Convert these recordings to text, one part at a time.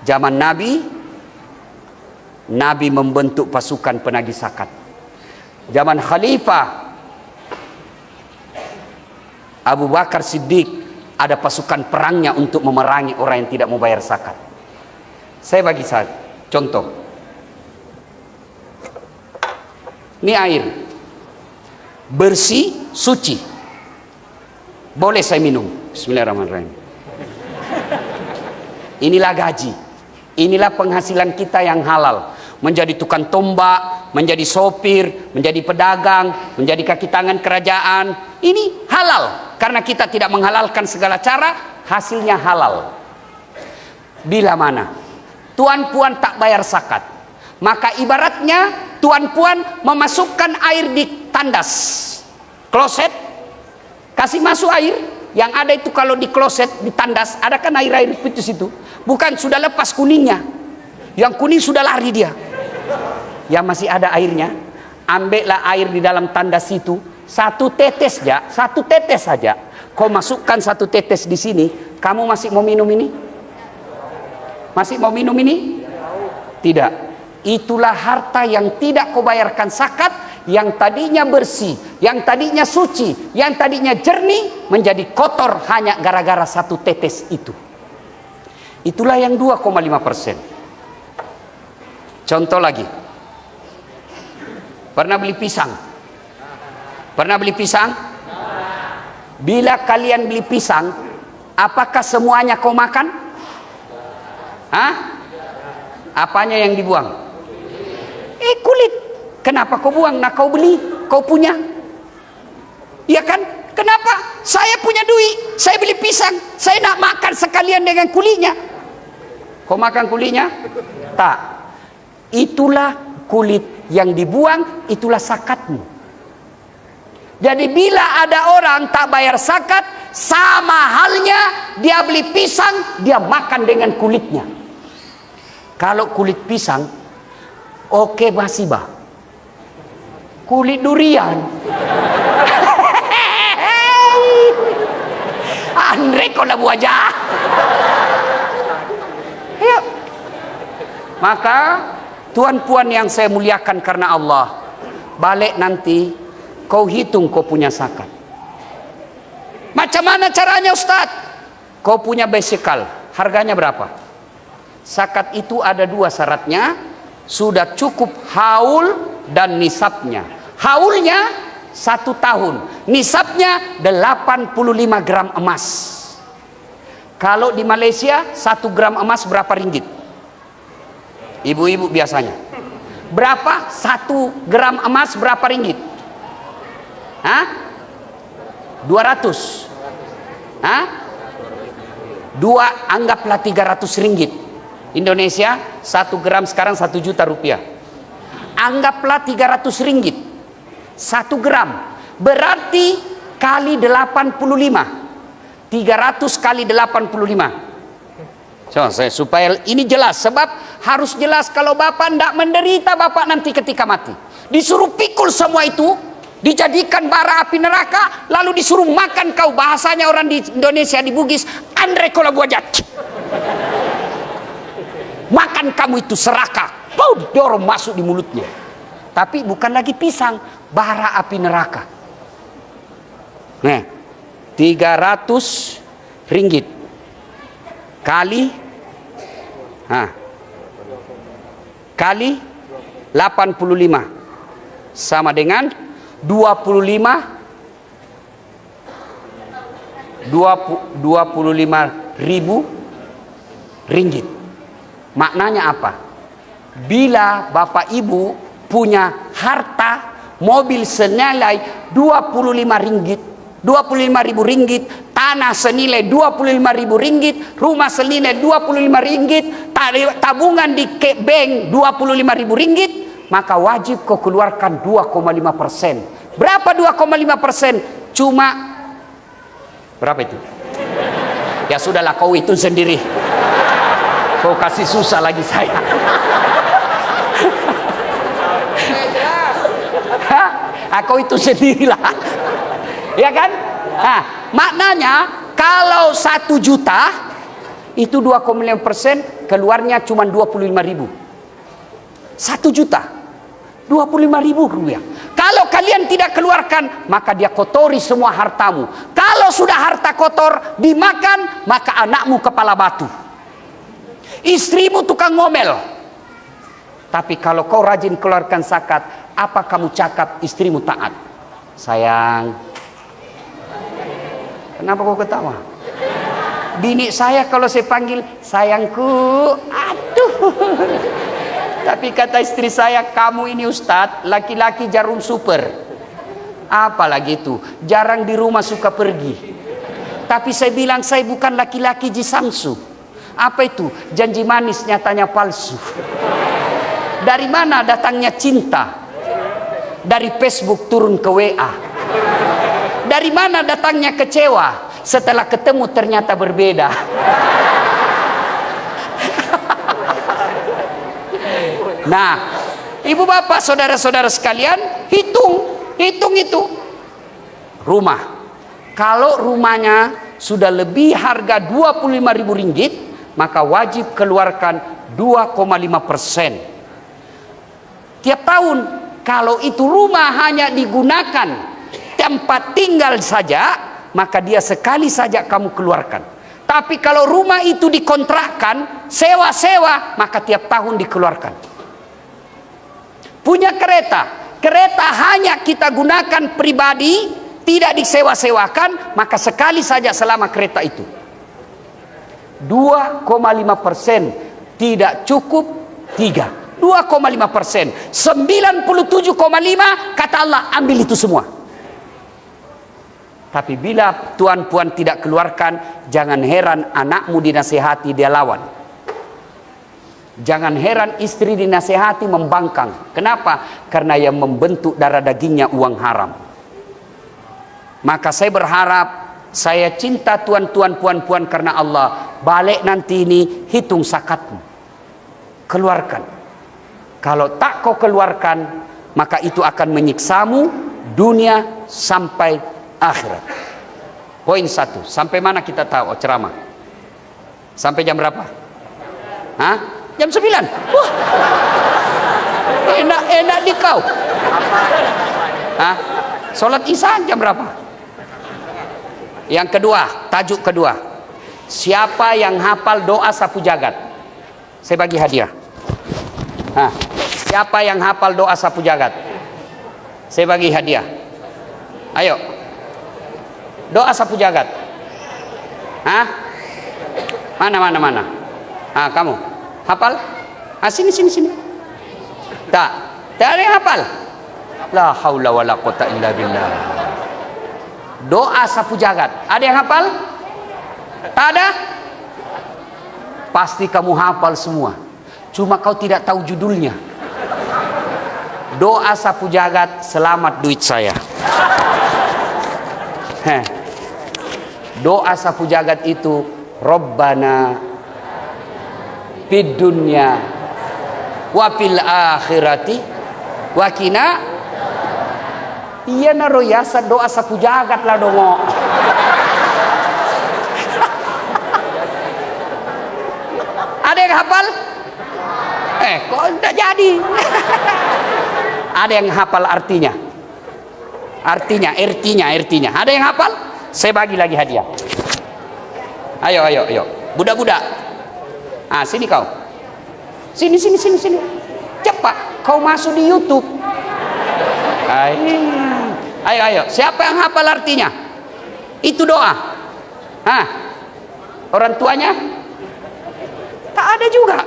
Zaman Nabi membentuk pasukan penagih zakat. Zaman Khalifah Abu Bakar Siddiq ada pasukan perangnya untuk memerangi orang yang tidak mau bayar zakat. Saya bagi contoh. Ini air bersih, suci, boleh saya minum. Bismillahirrahmanirrahim. Inilah gaji, inilah penghasilan kita yang halal. Menjadi tukang tombak, menjadi sopir, menjadi pedagang, menjadi kaki tangan kerajaan. Ini halal. Karena kita tidak menghalalkan segala cara, hasilnya halal. Bila mana tuan puan tak bayar zakat, maka ibaratnya tuan puan memasukkan air di tandas kloset, kasih masuk air. Yang ada itu kalau di kloset, di tandas, ada kan air-air putus itu, bukan sudah lepas kuningnya, yang kuning sudah lari dia. Yang masih ada airnya, ambillah air di dalam tandas itu, satu tetes saja. Kau masukkan satu tetes di sini, kamu masih mau minum ini? Masih mau minum ini? Tidak. Itulah harta yang tidak kau bayarkan zakat, yang tadinya bersih, yang tadinya suci, yang tadinya jernih, menjadi kotor hanya gara-gara satu tetes itu. Itulah yang 2,5%. Contoh lagi. Pernah beli pisang? Pernah beli pisang? Bila kalian beli pisang, apakah semuanya kau makan? Hah? Apanya yang dibuang? Kulit. Kenapa kau buang? Nah kau beli, kau punya. Iya kan? Kenapa? Saya punya duit, saya beli pisang, saya nak makan sekalian dengan kulitnya. Kau makan kulitnya? Tak. Itulah kulit yang dibuang, itulah zakatmu. Jadi bila ada orang tak bayar zakat, sama halnya dia beli pisang, dia makan dengan kulitnya. Kalau kulit pisang, oke masih bah. Kulit durian, Andre kau nak wajah. Ya. Maka tuan puan yang saya muliakan karena Allah, balik nanti kau hitung kau punya zakat. Macam mana caranya Ustaz? Kau punya bicycle, harganya berapa? Zakat itu ada 2 syaratnya, sudah cukup haul dan nisabnya. Haulnya 1 tahun, nisabnya 85 gram emas. Kalau di Malaysia 1 gram emas berapa ringgit? Ibu-ibu biasanya berapa? 1 gram emas berapa ringgit? Hah? 200. Hah? 2, anggaplah 300 ringgit. Indonesia 1 gram sekarang 1 juta rupiah. Anggaplah 300 ringgit 1 gram, berarti kali 85. 300 kali 85. So, supaya ini jelas, sebab harus jelas. Kalau bapak tidak menderita, bapak nanti ketika mati disuruh pikul semua itu, dijadikan bara api neraka, lalu disuruh makan kau. Bahasanya orang di Indonesia, di Bugis, Andre kola buajat. Makan kamu itu serakah, dorong masuk di mulutnya. Tapi bukan lagi pisang, bara api neraka. Nah, 300 ringgit kali kali 85 sama dengan 25.000 ringgit. Maknanya apa? Bila bapak ibu punya harta mobil senilai 25 ringgit, 25.000 ringgit, tanah senilai 25.000 ringgit, rumah senilai 25 ringgit, tabungan di bank 25.000 ringgit, maka wajib kau keluarkan 2,5%. Berapa 2,5%? Cuma berapa itu? Ya sudahlah, kau hitung sendiri. Kau kasih susah lagi saya. Kau itu sendirilah. Ya kan? Maknanya kalau 1 juta itu 2,5%, keluarnya cuma 25.000. 1 juta 25.000 rupiah. Kalau kalian tidak keluarkan, maka dia kotori semua hartamu. Kalau sudah harta kotor dimakan, maka anakmu kepala batu, istrimu tukang ngomel. Tapi kalau kau rajin keluarkan zakat, apa kamu cakap istrimu taat? Sayang, kenapa kau ketawa? Bini saya kalau saya panggil sayangku, aduh. Tapi kata istri saya, kamu ini Ustadz, laki-laki jarum super. Apalagi itu, jarang di rumah, suka pergi. Tapi saya bilang, saya bukan laki-laki jisamsu. Apa itu? Janji manis nyatanya palsu. Dari mana datangnya cinta? Dari Facebook turun ke WA. Dari mana datangnya kecewa? Setelah ketemu ternyata berbeda. Nah, ibu bapak, saudara-saudara sekalian, hitung itu rumah. Kalau rumahnya sudah lebih harga 25.000 ringgit, maka wajib keluarkan 2,5% tiap tahun. Kalau itu rumah hanya digunakan tempat tinggal saja, maka dia sekali saja kamu keluarkan. Tapi kalau rumah itu dikontrakkan, sewa-sewa, maka tiap tahun dikeluarkan. Punya kereta hanya kita gunakan pribadi, tidak disewa-sewakan, maka sekali saja selama kereta itu. 2,5% tidak cukup 3. 2,5%, 97,5 kata Allah ambil itu semua. Tapi bila tuan puan tidak keluarkan, jangan heran anakmu dinasihati dia lawan. Jangan heran istri dinasihati membangkang. Kenapa? Karena yang membentuk darah dagingnya uang haram. Maka saya berharap, saya cinta tuan-tuan puan-puan karena Allah. Balik nanti ini hitung zakatmu, keluarkan. Kalau tak kau keluarkan, maka itu akan menyiksamu dunia sampai akhirat. Poin 1. Sampai mana kita tahu ceramah? Sampai jam berapa? Hah? Jam 9. Wah, enak di kau. Hah? Sholat isya jam berapa? Yang kedua, tajuk kedua, siapa yang hafal doa sapu jagat? Saya bagi hadiah. Hah? Siapa yang hafal doa sapu jagat? Saya bagi hadiah. Ayo, doa sapu jagat. Hah? Mana? Ah, kamu hafal? Ah, sini. Tak ada yang hafal. La haula wala quwata illa billah. Doa sapu jagat. Ada yang hafal? Tak ada? Pasti kamu hafal semua. Cuma kau tidak tahu judulnya. Doa sapu jagat selamat duit saya. Doa sapu jagat itu Rabbana fid dunya wa fil akhirati wa qina. Iya naro yasa doa sapu jagat lah dongo. Ada yang hafal? Kok tidak jadi? Ada yang hafal artinya? Artinya. Ada yang hafal? Saya bagi lagi hadiah. Ayo. Budak-budak. Ah, sini kau. Sini. Cepat, kau masuk di YouTube. Ayo. Siapa yang hafal artinya? Itu doa. Hah? Orang tuanya? Tak ada juga.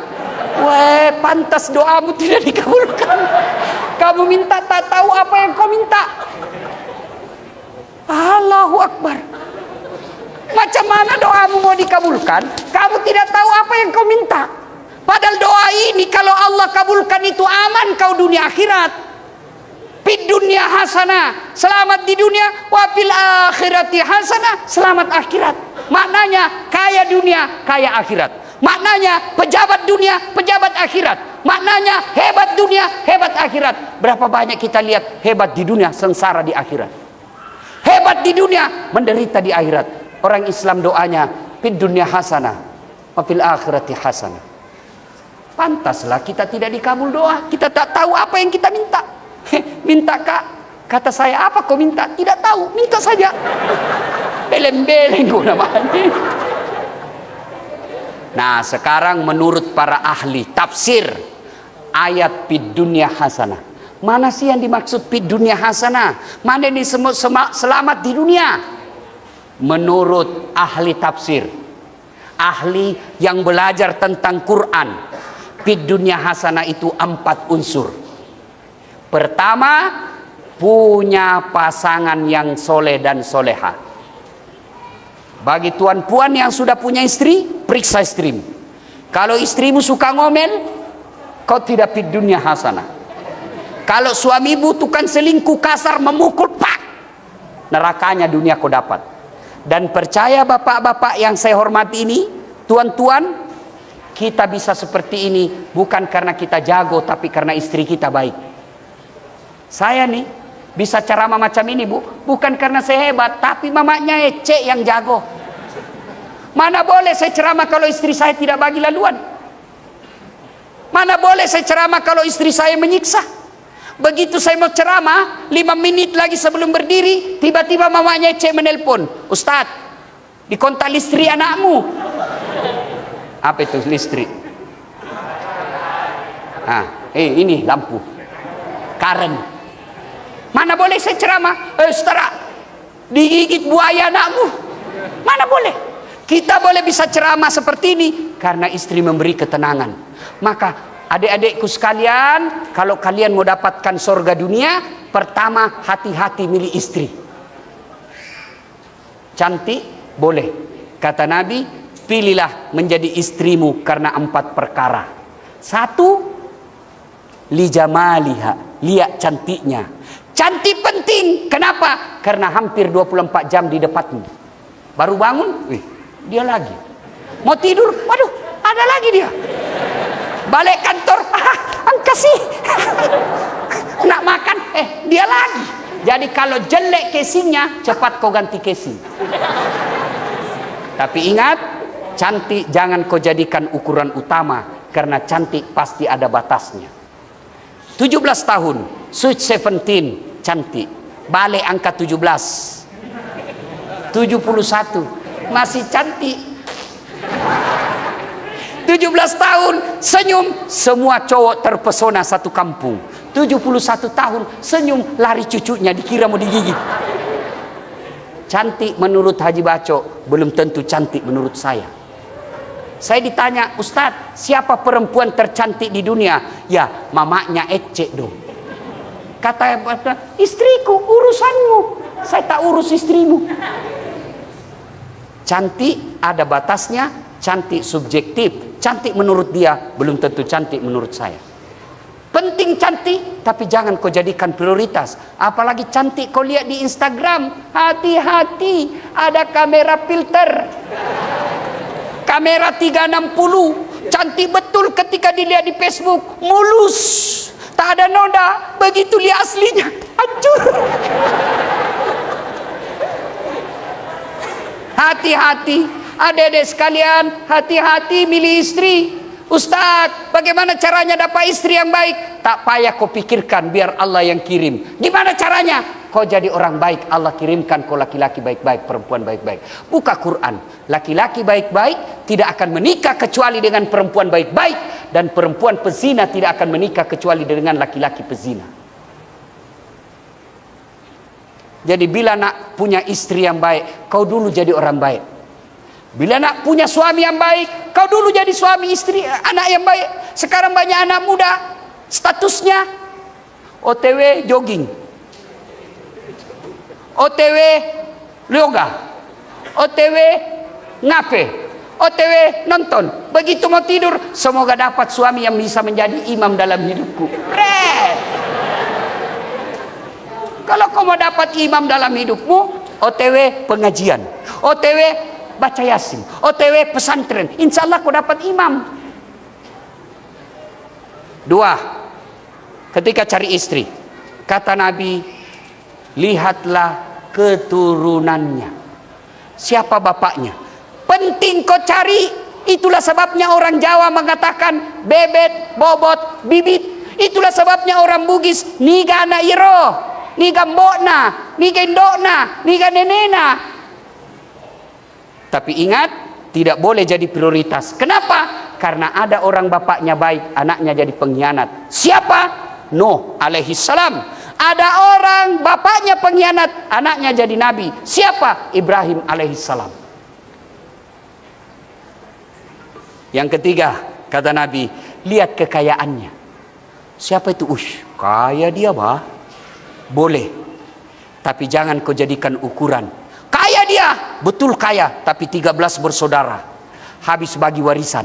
Weh, pantas doamu tidak dikabulkan. Kamu minta tak tahu apa yang kau minta. Allahu Akbar. Macam mana doamu mau dikabulkan? Kamu tidak tahu apa yang kau minta. Padahal doa ini kalau Allah kabulkan itu aman kau dunia akhirat. Fid dunya hasanah, selamat di dunia, wa fil akhirati hasanah, selamat akhirat. Maknanya kaya dunia, kaya akhirat. Maknanya pejabat dunia, pejabat akhirat. Maknanya hebat dunia, hebat akhirat. Berapa banyak kita lihat hebat di dunia, sengsara di akhirat. Hebat di dunia, menderita di akhirat. Orang Islam doanya fid dunya hasanah, wa fil akhirati hasanah. Pantaslah kita tidak dikabul doa. Kita tak tahu apa yang kita minta. Minta kak, kata saya apa kau minta? Tidak tahu, minta saja. Beleng-beleng kau namanya. Nah sekarang menurut para ahli tafsir ayat fid dunya hasanah, mana sih yang dimaksud fid dunya hasanah? Mana ini semua selamat di dunia? Menurut ahli tafsir, ahli yang belajar tentang Quran, fid dunya hasanah itu 4 unsur. Pertama, punya pasangan yang soleh dan soleha. Bagi tuan puan yang sudah punya istri, periksa istrimu. Kalau istrimu suka ngomel, kau tidak fid dunya hasanah. Kalau suamimu tukang selingkuh, kasar, memukul, pak, nerakanya dunia kau dapat. Dan percaya bapak-bapak yang saya hormati ini, tuan-tuan, kita bisa seperti ini bukan karena kita jago, tapi karena istri kita baik. Saya nih bisa ceramah macam ini bu, bukan karena saya hebat, tapi mamanya Ece yang jago. Mana boleh saya ceramah kalau istri saya tidak bagi laluan? Mana boleh saya ceramah kalau istri saya menyiksa? Begitu saya mau ceramah, 5 menit lagi sebelum berdiri, tiba-tiba mamanya Ece menelpon, Ustadz, dikontak listrik anakmu. Apa itu listrik? Ini lampu karen. Mana boleh saya ceramah, setara digigit buaya anakmu. Mana boleh? Kita boleh bisa ceramah seperti ini karena istri memberi ketenangan. Maka adik-adikku sekalian, kalau kalian mau dapatkan surga dunia, pertama hati-hati milih istri. Cantik boleh, kata Nabi, pilihlah menjadi istrimu karena 4 perkara. 1, lijamaliha, lihat cantiknya. Cantik penting. Kenapa? Karena hampir 24 jam di depanmu. Baru bangun, dia lagi. Mau tidur, waduh, ada lagi dia. Balik kantor, kasih. Nak makan, dia lagi. Jadi kalau jelek casingnya, cepat kau ganti casing. Tapi ingat, cantik jangan kau jadikan ukuran utama, karena cantik pasti ada batasnya. 17 tahun, sweet 17, cantik. Balik angka 17, 71, masih cantik. 17 tahun, senyum, semua cowok terpesona satu kampung. 71 tahun, senyum, lari cucunya, dikira mau digigit. Cantik menurut Haji Baco, belum tentu cantik menurut saya. Saya ditanya, Ustadz, siapa perempuan tercantik di dunia? Ya, mamanya Ece dong. Kata istriku, urusanmu. Saya tak urus istrimu. Cantik ada batasnya, cantik subjektif. Cantik menurut dia, belum tentu cantik menurut saya. Penting cantik, tapi jangan kau jadikan prioritas. Apalagi cantik kau lihat di Instagram. Hati-hati, ada kamera filter. Kamera 360, cantik betul ketika dilihat di Facebook, mulus, tak ada noda. Begitu lihat aslinya, hancur. Hati-hati, adik-adik sekalian, hati-hati milih istri. Ustadz, bagaimana caranya dapat istri yang baik? Tak payah kau pikirkan, biar Allah yang kirim. Gimana caranya? Kau jadi orang baik, Allah kirimkan kau laki-laki baik-baik, perempuan baik-baik. Buka Quran, laki-laki baik-baik tidak akan menikah kecuali dengan perempuan baik-baik, dan perempuan pezina tidak akan menikah kecuali dengan laki-laki pezina. Jadi bila nak punya istri yang baik, kau dulu jadi orang baik. Bila nak punya suami yang baik, kau dulu jadi suami istri anak yang baik. Sekarang banyak anak muda statusnya OTW jogging, OTW yoga, OTW ngafe, OTW nonton. Begitu mau tidur, semoga dapat suami yang bisa menjadi imam dalam hidupku. Keren. Kalau kau mau dapat imam dalam hidupmu, OTW pengajian, OTW baca yasin, OTW pesantren, insya Allah kau dapat imam. 2, ketika cari istri, kata Nabi, lihatlah keturunannya. Siapa bapaknya? Penting kau cari Itulah sebabnya orang Jawa mengatakan bebet, bobot, bibit. Itulah sebabnya orang Bugis niga na iro, niga mbokna, niga indokna, niga nenena. Tapi ingat, tidak boleh jadi prioritas. Kenapa? Karena ada orang bapaknya baik, anaknya jadi pengkhianat. Siapa? Nuh alaihi salam. Ada orang bapaknya pengkhianat, anaknya jadi nabi. Siapa? Ibrahim alaihi salam. Yang ketiga, kata Nabi, lihat kekayaannya. Siapa itu? Kaya dia, bah. Boleh. Tapi jangan kau jadikan ukuran. Kaya dia, betul kaya, tapi 13 bersaudara. Habis bagi warisan.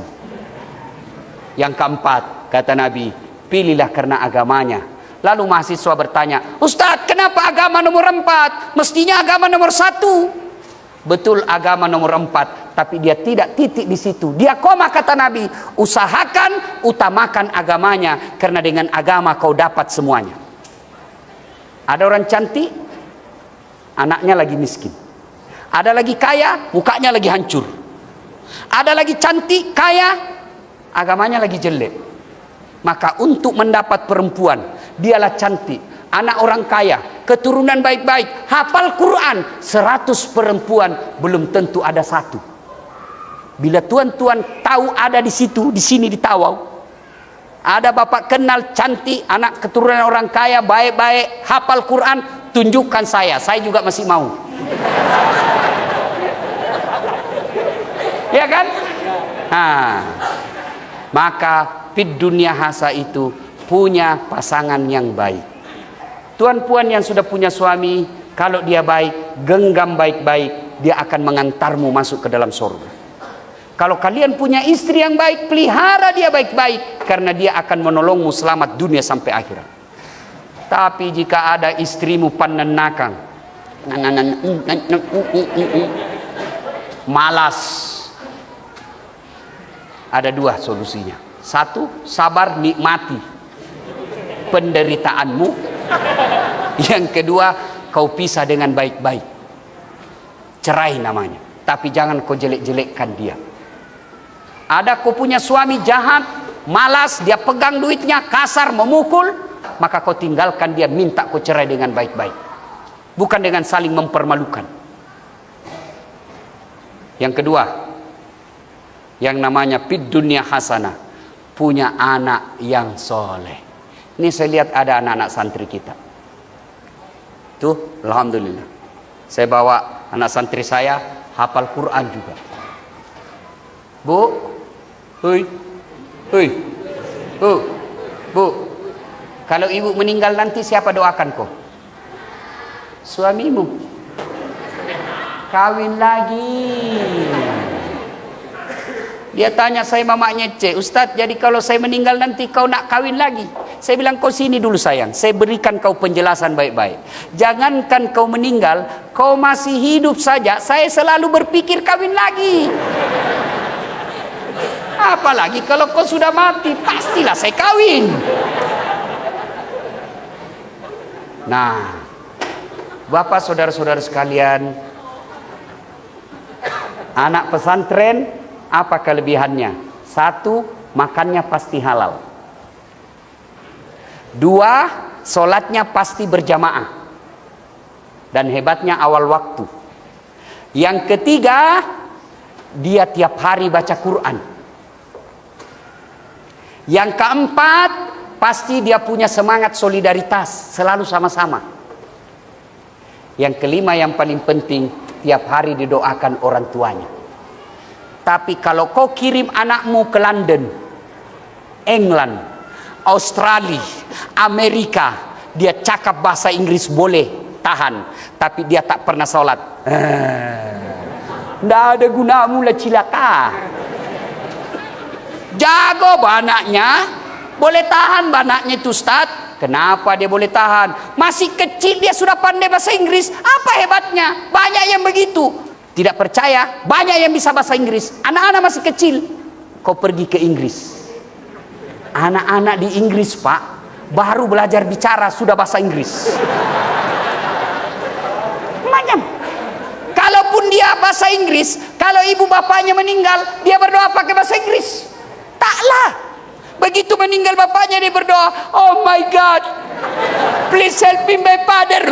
Yang keempat, kata Nabi, pilihlah karena agamanya. Lalu mahasiswa bertanya, Ustadz, kenapa agama nomor 4? Mestinya agama nomor 1. Betul agama nomor 4, tapi dia tidak titik di situ. Dia koma, kata Nabi, usahakan utamakan agamanya, karena dengan agama kau dapat semuanya. Ada orang cantik, anaknya lagi miskin. Ada lagi kaya, mukanya lagi hancur. Ada lagi cantik, kaya, agamanya lagi jelek. Maka untuk mendapat perempuan, dialah cantik, anak orang kaya, keturunan baik-baik, hafal Quran, 100 perempuan belum tentu ada 1. Bila tuan-tuan tahu ada di situ, di sini di Tawau, ada bapak kenal cantik, anak keturunan orang kaya, baik-baik, hafal Quran, tunjukkan saya juga masih mau. Ya kan? Maka fid dunia hasa itu punya pasangan yang baik. Tuan puan yang sudah punya suami, kalau dia baik, genggam baik-baik, dia akan mengantarmu masuk ke dalam surga. Kalau kalian punya istri yang baik, pelihara dia baik-baik, karena dia akan menolongmu selamat dunia sampai akhirat. Tapi jika ada istrimu panenakang, malas, ada 2 solusinya. 1, sabar nikmati penderitaanmu. Yang kedua, kau pisah dengan baik-baik, cerai namanya. Tapi jangan kau jelek-jelekkan dia. Ada kau punya suami jahat, malas, dia pegang duitnya, kasar, memukul, maka kau tinggalkan dia, minta kau cerai dengan baik-baik, bukan dengan saling mempermalukan. Yang kedua, yang namanya fid dunya hasanah, punya anak yang soleh. Ini saya lihat ada anak-anak santri kita. Tuh, alhamdulillah. Saya bawa anak santri saya hafal Quran juga. Bu, Bu, kalau ibu meninggal nanti siapa doakan kau? Suamimu. Kawin lagi. Dia tanya saya mamanya Ustadz, jadi kalau saya meninggal nanti kau nak kawin lagi? Saya bilang, kau sini dulu sayang, saya berikan kau penjelasan baik-baik. Jangankan kau meninggal, kau masih hidup saja, saya selalu berpikir kawin lagi. Apalagi kalau kau sudah mati, pastilah saya kawin. Nah, Bapak saudara-saudara sekalian, anak pesantren, apa kelebihannya? 1, makannya pasti halal. 2, sholatnya pasti berjamaah. Dan hebatnya awal waktu. Yang ketiga, dia tiap hari baca Quran. Yang keempat, pasti dia punya semangat solidaritas, selalu sama-sama. Yang kelima yang paling penting, tiap hari didoakan orang tuanya. Tapi kalau kau kirim anakmu ke London, England, Australia, Amerika, dia cakap bahasa Inggris boleh, tahan, tapi dia tak pernah sholat. Nggak ada gunamu lah, cilaka. Jago banaknya, boleh tahan banaknya itu Ustaz. Kenapa dia boleh tahan? Masih kecil dia sudah pandai bahasa Inggris. Apa hebatnya? Banyak yang begitu. Tidak percaya, banyak yang bisa bahasa Inggris. Anak-anak masih kecil, kau pergi ke Inggris. Anak-anak di Inggris, Pak, baru belajar bicara sudah bahasa Inggris. Macam, kalaupun dia bahasa Inggris, Kalau ibu bapaknya meninggal, dia berdoa pakai bahasa Inggris? Taklah. Begitu meninggal bapaknya, dia berdoa, oh my God, please help me my father.